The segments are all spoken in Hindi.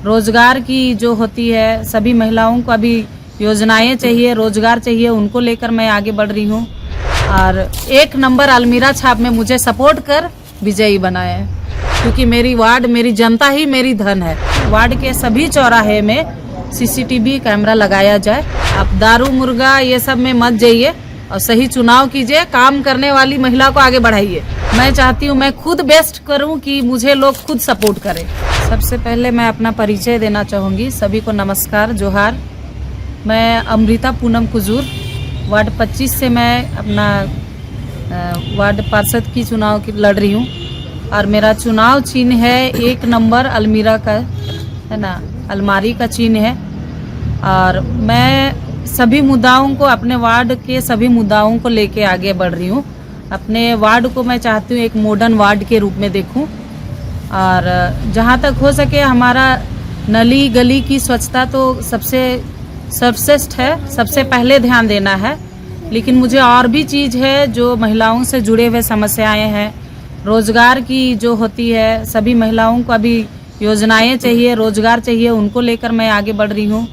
रोजगार की जो होती है, सभी महिलाओं को अभी योजनाएं चाहिए, रोजगार चाहिए, उनको लेकर मैं आगे बढ़ रही हूँ। और 1 नंबर अलमीरा छाप में मुझे सपोर्ट कर विजयी बनाया है, क्योंकि मेरी वार्ड, मेरी जनता ही मेरी धन है। वार्ड के सभी चौराहे में CCTV कैमरा लगाया जाए। आप दारू मुर्गा ये सब में मत जाइए और सही चुनाव कीजिए, काम करने वाली महिला को आगे बढ़ाइए। मैं चाहती हूँ मैं खुद बेस्ट करूँ कि मुझे लोग खुद सपोर्ट करें। सबसे पहले मैं अपना परिचय देना चाहूँगी। सभी को नमस्कार, जोहार। मैं अमृता पूनम कुजूर, वार्ड 25 से मैं अपना वार्ड पार्षद की चुनाव लड़ रही हूँ और मेरा चुनाव चिन्ह है 1 नंबर अलमीरा का, है ना, अलमारी का चिन्ह है। और मैं सभी मुद्दाओं को, अपने वार्ड के सभी मुद्दाओं को लेके आगे बढ़ रही हूँ। अपने वार्ड को मैं चाहती हूँ एक मॉडर्न वार्ड के रूप में देखूँ और जहाँ तक हो सके हमारा नली गली की स्वच्छता तो सबसे सर्वश्रेष्ठ है, सबसे पहले ध्यान देना है। लेकिन मुझे और भी चीज़ है जो महिलाओं से जुड़े हुए समस्याएं हैं, रोजगार की जो होती है, सभी महिलाओं को अभी योजनाएं चाहिए, रोजगार चाहिए, उनको लेकर मैं आगे बढ़ रही हूँ।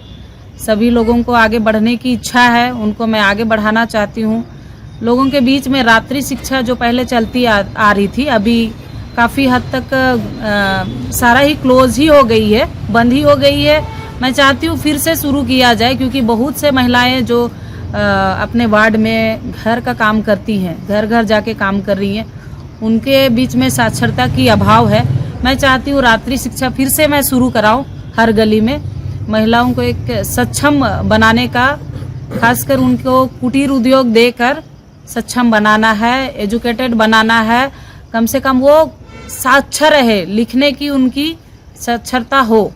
सभी लोगों को आगे बढ़ने की इच्छा है, उनको मैं आगे बढ़ाना चाहती हूँ। लोगों के बीच में रात्रि शिक्षा जो पहले चलती आ रही थी, अभी काफ़ी हद तक सारा ही क्लोज ही हो गई है, बंद ही हो गई है। मैं चाहती हूँ फिर से शुरू किया जाए, क्योंकि बहुत से महिलाएं जो अपने वार्ड में घर का काम करती हैं, घर घर जाके काम कर रही हैं, उनके बीच में साक्षरता की अभाव है। मैं चाहती हूँ रात्रि शिक्षा फिर से मैं शुरू कराऊँ हर गली में। महिलाओं को एक सक्षम बनाने का, खासकर उनको कुटीर उद्योग देकर सक्षम बनाना है, एजुकेटेड बनाना है। कम से कम वो साक्षर रहे, लिखने की उनकी साक्षरता हो,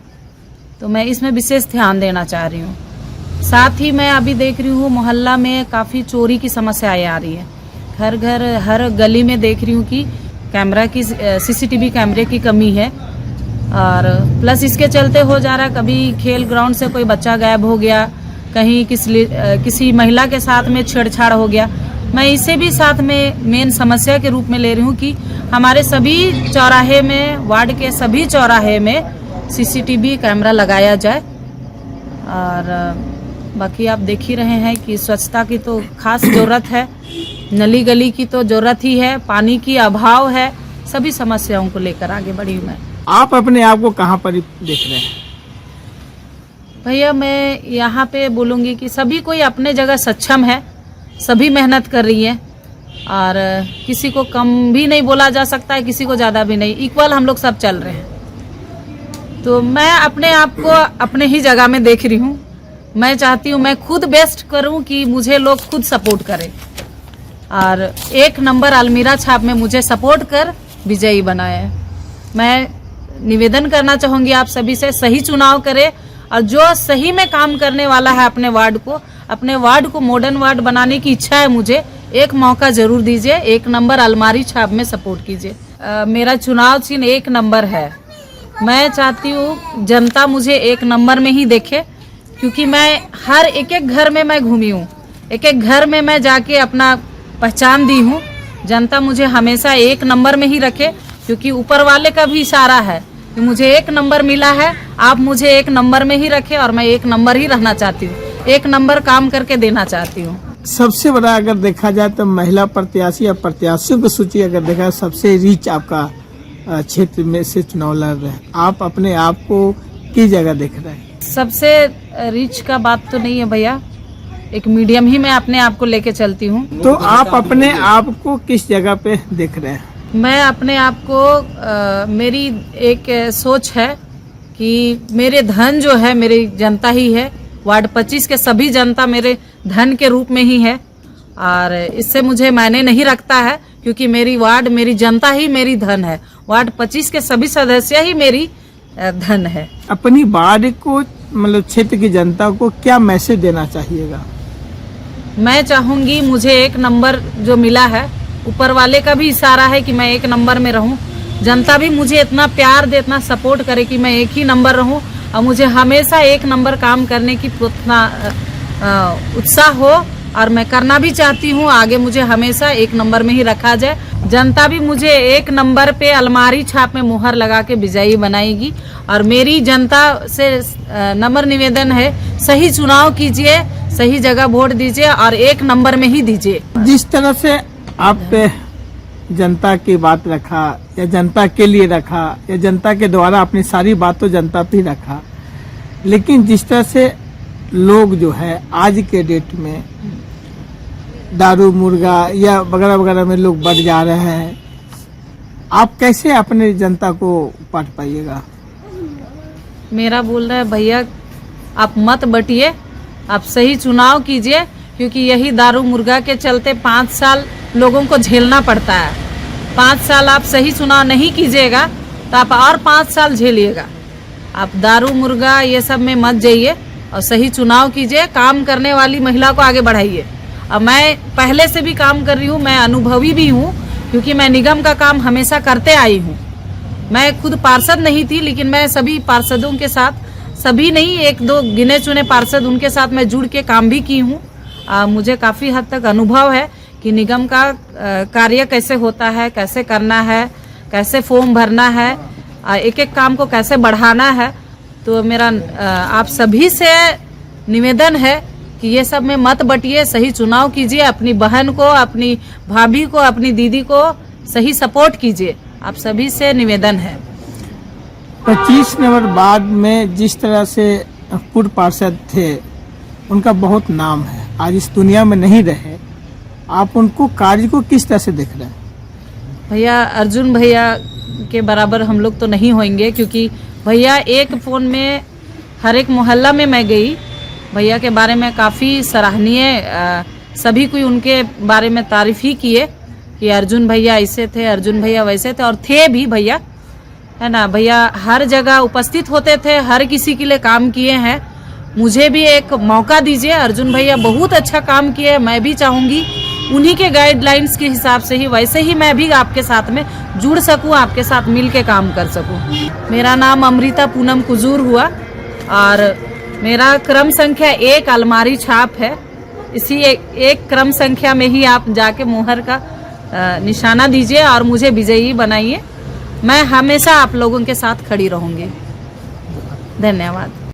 तो मैं इसमें विशेष ध्यान देना चाह रही हूँ। साथ ही मैं अभी देख रही हूँ मोहल्ला में काफ़ी चोरी की समस्याएं आ रही है। घर घर हर गली में देख रही हूँ कि कैमरा की CCTV कैमरे की कमी है। और प्लस इसके चलते हो जा रहा है, कभी खेल ग्राउंड से कोई बच्चा गायब हो गया, कहीं किसी महिला के साथ में छेड़छाड़ हो गया। मैं इसे भी साथ में मेन समस्या के रूप में ले रही हूँ कि हमारे सभी चौराहे में, वार्ड के सभी चौराहे में CCTV कैमरा लगाया जाए। और बाकी आप देख ही रहे हैं कि स्वच्छता की तो खास ज़रूरत है, नली गली की तो ज़रूरत ही है, पानी की अभाव है। सभी समस्याओं को लेकर आगे बढ़ी हूँ मैं। आप अपने आप को कहाँ पर देख रहे हैं? भैया मैं यहाँ पे बोलूँगी कि सभी कोई अपने जगह सक्षम है, सभी मेहनत कर रही है और किसी को कम भी नहीं बोला जा सकता है, किसी को ज़्यादा भी नहीं, इक्वल हम लोग सब चल रहे हैं। तो मैं अपने आप को अपने ही जगह में देख रही हूँ। मैं चाहती हूँ मैं खुद बेस्ट करूँ कि मुझे लोग खुद सपोर्ट करें और 1 नंबर अलमीरा छाप में मुझे सपोर्ट कर विजयी बनाया है। मैं निवेदन करना चाहूँगी आप सभी से, सही चुनाव करें और जो सही में काम करने वाला है अपने वार्ड को मॉडर्न वार्ड बनाने की इच्छा है मुझे, एक मौका जरूर दीजिए, 1 नंबर अलमारी छाप में सपोर्ट कीजिए। मेरा चुनाव चिन्ह 1 नंबर है। मैं चाहती हूँ जनता मुझे 1 नंबर में ही देखे, क्योंकि मैं हर एक घर में मैं घूमी हूँ, एक घर में मैं जाके अपना पहचान दी हूँ। जनता मुझे हमेशा 1 नंबर में ही रखे, क्योंकि ऊपर वाले का भी इशारा है कि मुझे 1 नंबर मिला है, आप मुझे 1 नंबर में ही रखे और मैं 1 नंबर ही रहना चाहती हूँ, 1 नंबर काम करके देना चाहती हूँ। सबसे बड़ा अगर देखा जाए तो महिला प्रत्याशी या प्रत्याशियों की सूची अगर देखा जाए, सबसे रिच आपका क्षेत्र में से चुनाव लड़ रहे हैं, आप अपने आप को किस जगह देख रहे हैं? सबसे रिच का बात तो नहीं है भैया, एक मीडियम ही मैं अपने आप को लेके चलती हूँ। तो आप अपने आप को किस जगह पे देख रहे हैं? मैं अपने आप को मेरी एक सोच है कि मेरे धन जो है मेरी जनता ही है। वार्ड 25 के सभी जनता मेरे धन के रूप में ही है और इससे मुझे मायने नहीं रखता है, क्योंकि मेरी वार्ड, मेरी जनता ही मेरी धन है। वार्ड 25 के सभी सदस्य ही मेरी धन है। अपनी वार्ड को, मतलब क्षेत्र की जनता को क्या मैसेज देना चाहिएगा? मैं चाहूंगी मुझे 1 नंबर जो मिला है, ऊपर वाले का भी इशारा है कि मैं 1 नंबर में रहूं। जनता भी मुझे इतना प्यार दे, इतना सपोर्ट करे कि मैं 1 ही नंबर रहूं और मुझे हमेशा 1 नंबर काम करने की उत्साह हो और मैं करना भी चाहती हूँ। आगे मुझे हमेशा 1 नंबर में ही रखा जाए। जनता भी मुझे 1 नंबर पे अलमारी छाप में मुहर लगा के विजयी बनाएगी। और मेरी जनता से नम्र निवेदन है, सही चुनाव कीजिए, सही जगह वोट दीजिए और 1 नंबर में ही दीजिए। जिस तरह से आप जनता की बात रखा या जनता के लिए रखा या जनता के द्वारा अपनी सारी बातों जनता पे रखा, लेकिन जिस तरह से लोग जो है आज के डेट में दारू मुर्गा या वगैरह वगैरह में लोग बढ़ जा रहे हैं, आप कैसे अपने जनता को पाट पाइएगा? मेरा बोल रहा है भैया, आप मत बटिए, आप सही चुनाव कीजिए, क्योंकि यही दारू मुर्गा के चलते 5 साल लोगों को झेलना पड़ता है। 5 साल आप सही चुनाव नहीं कीजिएगा तो आप और 5 साल झेलिएगा। आप दारू मुर्गा ये सब में मत जाइए और सही चुनाव कीजिए, काम करने वाली महिला को आगे बढ़ाइए। अब मैं पहले से भी काम कर रही हूँ, मैं अनुभवी भी हूँ, क्योंकि मैं निगम का काम हमेशा करते आई हूँ। मैं खुद पार्षद नहीं थी, लेकिन मैं सभी पार्षदों के साथ, सभी नहीं 1-2 गिने चुने पार्षद, उनके साथ मैं जुड़ के काम भी की हूँ। मुझे काफ़ी हद तक अनुभव है कि निगम का कार्य कैसे होता है, कैसे करना है, कैसे फॉर्म भरना है, एक एक काम को कैसे बढ़ाना है। तो मेरा आप सभी से निवेदन है कि ये सब में मत बटिए, सही चुनाव कीजिए, अपनी बहन को, अपनी भाभी को, अपनी दीदी को सही सपोर्ट कीजिए। आप सभी से निवेदन है। 25 नंबर बाद में जिस तरह से पूर्व पार्षद थे, उनका बहुत नाम है, आज इस दुनिया में नहीं रहे, आप उनको कार्य को किस तरह से देख रहे हैं? भैया अर्जुन भैया के बराबर हम लोग तो नहीं होंगे, क्योंकि भैया एक फ़ोन में हर एक मोहल्ला में मैं गई, भैया के बारे में काफ़ी सराहनीय, सभी कोई उनके बारे में तारीफ ही किए कि अर्जुन भैया ऐसे थे, अर्जुन भैया वैसे थे, और थे भी भैया, है ना। भैया हर जगह उपस्थित होते थे, हर किसी के लिए काम किए हैं। मुझे भी एक मौका दीजिए, अर्जुन भैया बहुत अच्छा काम किए, मैं भी चाहूँगी उन्हीं के गाइडलाइंस के हिसाब से ही, वैसे ही मैं भी आपके साथ में जुड़ सकूं, आपके साथ मिल के काम कर सकूं। मेरा नाम अमृता पूनम कुजूर हुआ और मेरा क्रम संख्या 1 अलमारी छाप है। इसी एक क्रम संख्या में ही आप जाके मुहर का निशाना दीजिए और मुझे विजयी बनाइए। मैं हमेशा आप लोगों के साथ खड़ी रहूंगी। धन्यवाद।